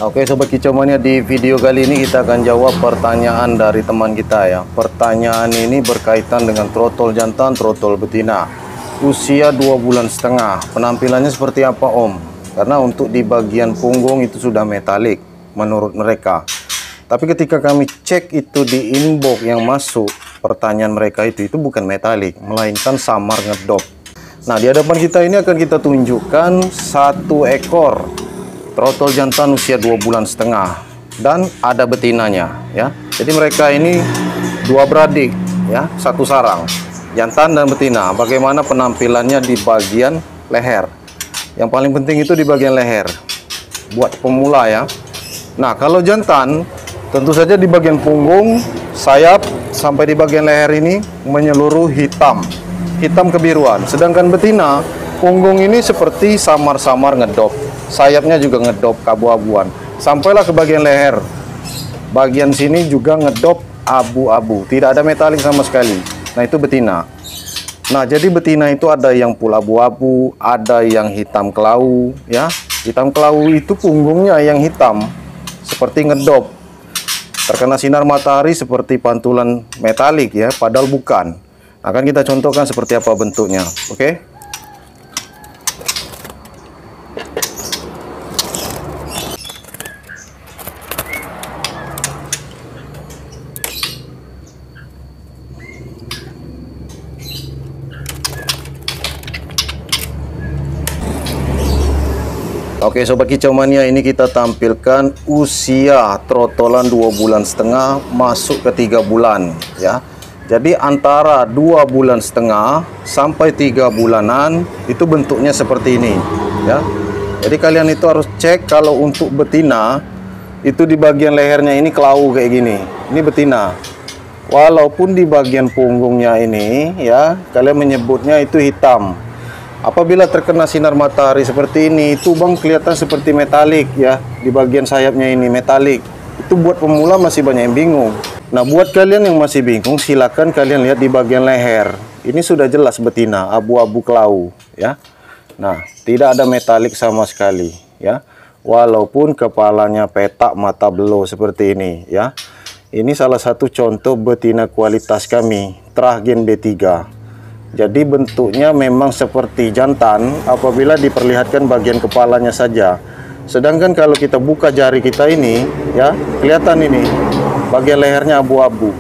Oke Sobat Kicau Mania, di video kali ini kita akan jawab pertanyaan dari teman kita ya. Pertanyaan ini berkaitan dengan trotol jantan, trotol betina, usia 2,5 bulan. Penampilannya seperti apa Om? Karena untuk di bagian punggung itu sudah metalik menurut mereka. Tapi ketika kami cek itu di inbox yang masuk, pertanyaan mereka itu bukan metalik, melainkan samar ngedop. Nah, di hadapan kita ini akan kita tunjukkan satu ekor trotol jantan usia 2,5 bulan dan ada betinanya ya. Jadi mereka ini dua beradik ya, satu sarang, jantan dan betina. Bagaimana penampilannya di bagian leher? Yang paling penting itu di bagian leher buat pemula ya. Nah, kalau jantan tentu saja di bagian punggung, sayap sampai di bagian leher ini menyeluruh hitam kebiruan. Sedangkan betina, punggung ini seperti samar-samar ngedop, sayapnya juga ngedop keabu-abuan, sampailah ke bagian leher. Bagian sini juga ngedop abu-abu, tidak ada metalik sama sekali. Nah, itu betina. Nah, jadi betina itu ada yang full abu-abu, ada yang hitam kelau ya. Hitam kelau itu punggungnya yang hitam seperti ngedop, terkena sinar matahari seperti pantulan metalik ya, padahal bukan. Akan kita contohkan seperti apa bentuknya. Oke. Oke Sobat Kicau Mania, ini kita tampilkan usia trotolan 2,5 bulan masuk ke 3 bulan ya. Jadi antara 2,5 bulan sampai 3 bulanan itu bentuknya seperti ini ya. Jadi kalian itu harus cek kalau untuk betina itu di bagian lehernya ini kelau kayak gini. Ini betina. Walaupun di bagian punggungnya ini ya, kalian menyebutnya itu hitam. Apabila terkena sinar matahari seperti ini, itu bang kelihatan seperti metalik ya. Di bagian sayapnya ini metalik. Itu buat pemula masih banyak yang bingung. Nah, buat kalian yang masih bingung, silakan kalian lihat di bagian leher. Ini sudah jelas betina, abu-abu kelau ya. Nah, tidak ada metalik sama sekali ya. Walaupun kepalanya petak, mata belo seperti ini ya. Ini salah satu contoh betina kualitas kami, Trahgen D3. Jadi bentuknya memang seperti jantan apabila diperlihatkan bagian kepalanya saja. Sedangkan kalau kita buka jari kita ini ya, kelihatan ini bagian lehernya abu-abu.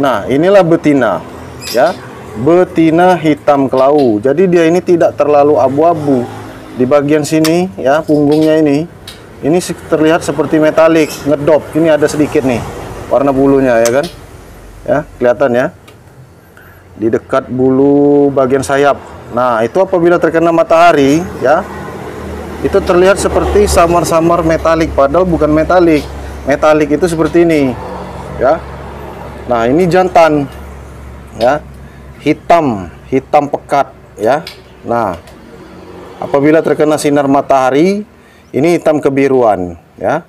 Nah, inilah betina ya. Betina hitam kelau. Jadi dia ini tidak terlalu abu-abu. Di bagian sini ya, punggungnya ini terlihat seperti metalik, ngedop. Ini ada sedikit nih warna bulunya ya kan. Ya, kelihatan ya. Di dekat bulu bagian sayap. Nah, itu apabila terkena matahari ya, itu terlihat seperti samar-samar metalik, padahal bukan metalik. Metalik itu seperti ini ya. Nah, ini jantan ya, hitam pekat ya. Nah, apabila terkena sinar matahari ini hitam kebiruan ya.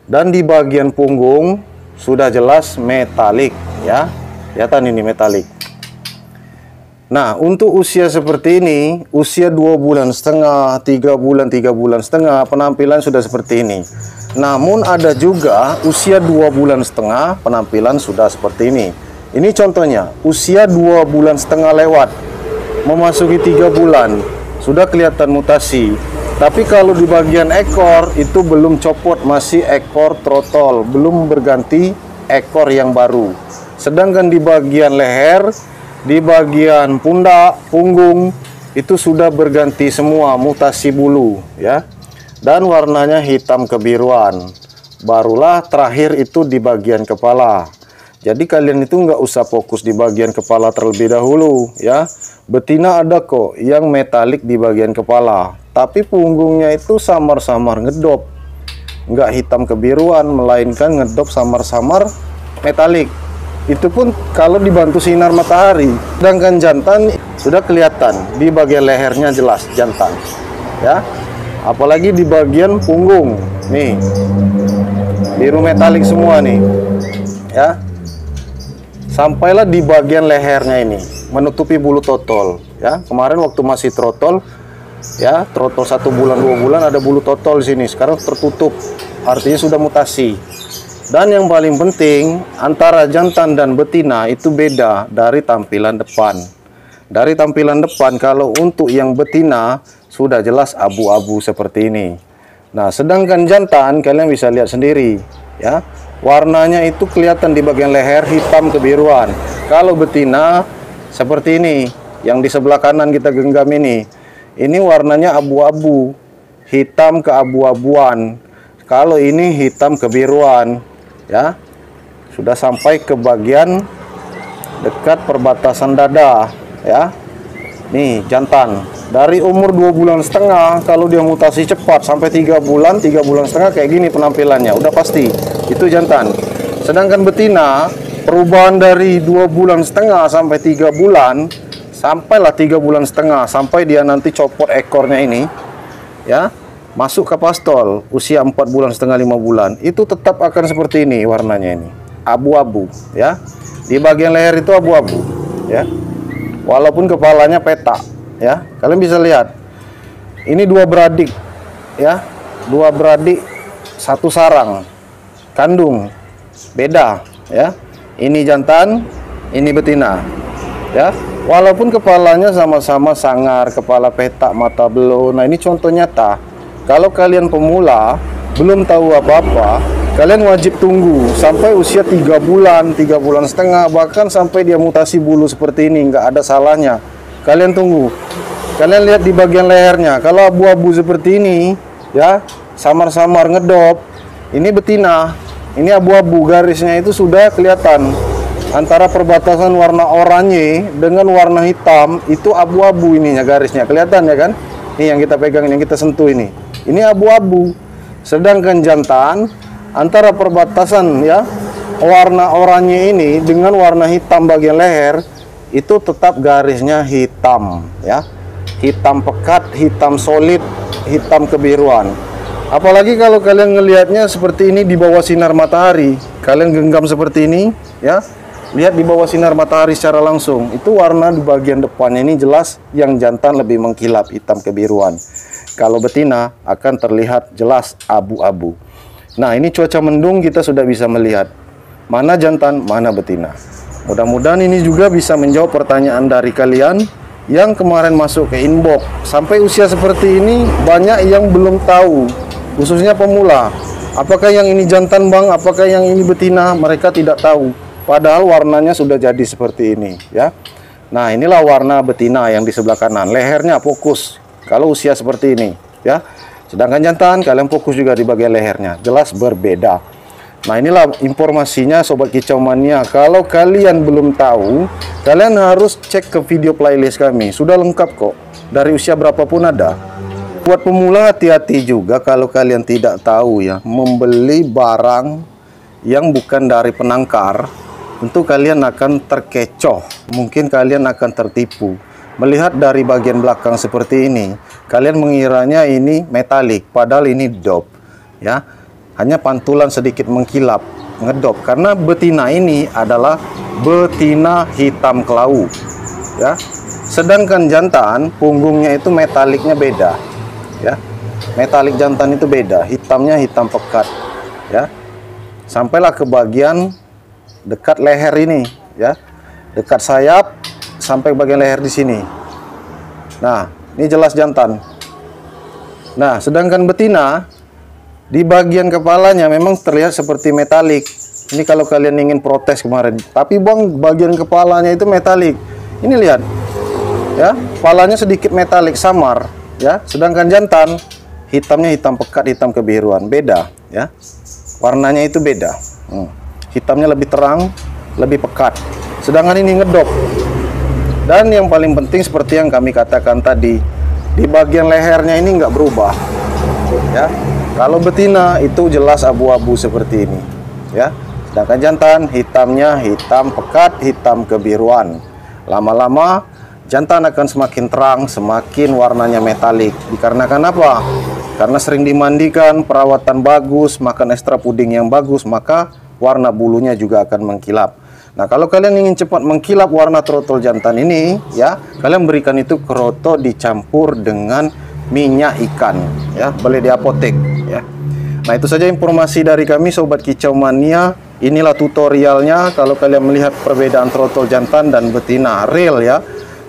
Dan di bagian punggung sudah jelas metalik ya. Kelihatan ini metalik. Nah, untuk usia seperti ini, usia 2,5 bulan, 3 bulan, penampilan sudah seperti ini. Namun ada juga usia 2,5 bulan, penampilan sudah seperti ini. Ini contohnya, usia 2,5 bulan lewat, memasuki 3 bulan, sudah kelihatan mutasi. Tapi kalau di bagian ekor, itu belum copot, masih ekor trotol, belum berganti ekor yang baru. Sedangkan di bagian leher, di bagian pundak, punggung itu sudah berganti semua, mutasi bulu ya. Dan warnanya hitam kebiruan. Barulah terakhir itu di bagian kepala. Jadi kalian itu nggak usah fokus di bagian kepala terlebih dahulu ya. Betina ada kok yang metalik di bagian kepala, tapi punggungnya itu samar-samar ngedop. Nggak hitam kebiruan, melainkan ngedop samar-samar metalik. Itu pun kalau dibantu sinar matahari. Sedangkan jantan sudah kelihatan di bagian lehernya jelas jantan ya. Apalagi di bagian punggung nih, biru metalik semua nih ya. Sampailah di bagian lehernya ini menutupi bulu totol ya. Kemarin waktu masih trotol ya, trotol 1 bulan 2 bulan ada bulu totol di sini, sekarang tertutup artinya sudah mutasi. Dan yang paling penting, antara jantan dan betina itu beda dari tampilan depan. Dari tampilan depan, kalau untuk yang betina sudah jelas abu-abu seperti ini. Nah, sedangkan jantan kalian bisa lihat sendiri, ya. Warnanya itu kelihatan di bagian leher hitam kebiruan. Kalau betina seperti ini, yang di sebelah kanan kita genggam ini warnanya abu-abu, hitam keabu-abuan. Kalau ini hitam kebiruan, ya. Sudah sampai ke bagian dekat perbatasan dada, ya. Nih jantan dari umur 2,5 bulan, kalau dia mutasi cepat sampai 3 bulan, 3,5 bulan kayak gini penampilannya, udah pasti itu jantan. Sedangkan betina perubahan dari 2,5 bulan sampai 3 bulan, sampailah 3,5 bulan, sampai dia nanti copot ekornya ini, ya, masuk ke pastol usia 4,5 bulan, 5 bulan, itu tetap akan seperti ini warnanya, ini abu-abu, ya. Di bagian leher itu abu-abu, ya, walaupun kepalanya petak, ya. Kalian bisa lihat ini dua beradik, ya, dua beradik satu sarang kandung, beda, ya. Ini jantan, ini betina, ya. Walaupun kepalanya sama-sama sangar, kepala petak, mata belau. Nah, ini contoh nyata. Kalau kalian pemula belum tahu apa-apa, kalian wajib tunggu sampai usia 3 bulan, 3,5 bulan, bahkan sampai dia mutasi bulu seperti ini, nggak ada salahnya. Kalian tunggu. Kalian lihat di bagian lehernya, kalau abu-abu seperti ini, ya, samar-samar ngedop, ini betina. Ini abu-abu, garisnya itu sudah kelihatan. Antara perbatasan warna oranye dengan warna hitam, itu abu-abu ininya, garisnya kelihatan, ya kan? Ini yang kita pegang, yang kita sentuh ini. Ini abu-abu. Sedangkan jantan, antara perbatasan, ya, warna oranye ini dengan warna hitam bagian leher, itu tetap garisnya hitam, ya. Hitam pekat, hitam solid, hitam kebiruan. Apalagi kalau kalian ngelihatnya seperti ini di bawah sinar matahari, kalian genggam seperti ini, ya, lihat di bawah sinar matahari secara langsung, itu warna di bagian depannya ini jelas, yang jantan lebih mengkilap, hitam kebiruan. Kalau betina akan terlihat jelas abu-abu. Nah, ini cuaca mendung kita sudah bisa melihat mana jantan, mana betina. Mudah-mudahan ini juga bisa menjawab pertanyaan dari kalian yang kemarin masuk ke inbox. Sampai usia seperti ini banyak yang belum tahu, khususnya pemula. Apakah yang ini jantan, Bang? Apakah yang ini betina? Mereka tidak tahu. Padahal warnanya sudah jadi seperti ini, ya. Nah, inilah warna betina yang di sebelah kanan. Lehernya fokus kalau usia seperti ini, ya. Sedangkan jantan kalian fokus juga di bagian lehernya, jelas berbeda. Nah, inilah informasinya Sobat Kicau Mania. Kalau kalian belum tahu, kalian harus cek ke video playlist kami. Sudah lengkap kok. Dari usia berapapun ada. Buat pemula hati-hati juga kalau kalian tidak tahu, ya, membeli barang yang bukan dari penangkar. Tentu kalian akan terkecoh. Mungkin kalian akan tertipu. Melihat dari bagian belakang seperti ini, kalian mengiranya ini metalik, padahal ini dop, ya. Hanya pantulan sedikit mengkilap, ngedop, karena betina ini adalah betina hitam kelau, ya. Sedangkan jantan punggungnya itu metaliknya beda, ya. Metalik jantan itu beda, hitamnya hitam pekat, ya. Sampailah ke bagian dekat leher ini, ya, dekat sayap sampai bagian leher di sini. Nah, ini jelas jantan. Nah, sedangkan betina di bagian kepalanya memang terlihat seperti metalik. Ini kalau kalian ingin protes kemarin, tapi Bang, bagian kepalanya itu metalik. Ini lihat, ya, kepalanya sedikit metalik samar, ya. Sedangkan jantan hitamnya hitam pekat, hitam kebiruan, beda, ya. Warnanya itu beda. Hitamnya lebih terang, lebih pekat. Sedangkan ini ngedop. Dan yang paling penting seperti yang kami katakan tadi, di bagian lehernya ini nggak berubah, ya. Kalau betina itu jelas abu-abu seperti ini, ya. Sedangkan jantan hitamnya hitam pekat, hitam kebiruan. Lama-lama jantan akan semakin terang, semakin warnanya metalik. Dikarenakan apa? Karena sering dimandikan, perawatan bagus, makan ekstra puding yang bagus, maka warna bulunya juga akan mengkilap. Nah, kalau kalian ingin cepat mengkilap warna trotol jantan ini, ya, kalian berikan itu kroto dicampur dengan minyak ikan, ya, beli di apotek, ya. Nah, itu saja informasi dari kami Sobat Kicau Mania. Inilah tutorialnya kalau kalian melihat perbedaan trotol jantan dan betina real ya.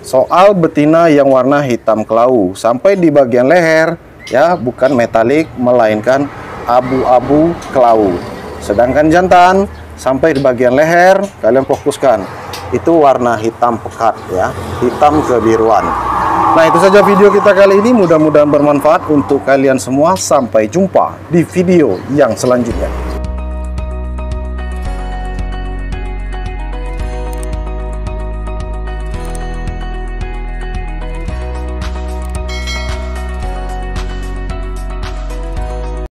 Soal betina yang warna hitam kelau sampai di bagian leher ya, bukan metalik melainkan abu-abu kelau. Sedangkan jantan sampai di bagian leher kalian fokuskan itu warna hitam pekat ya, hitam kebiruan. Nah, itu saja video kita kali ini, mudah-mudahan bermanfaat untuk kalian semua. Sampai jumpa di video yang selanjutnya.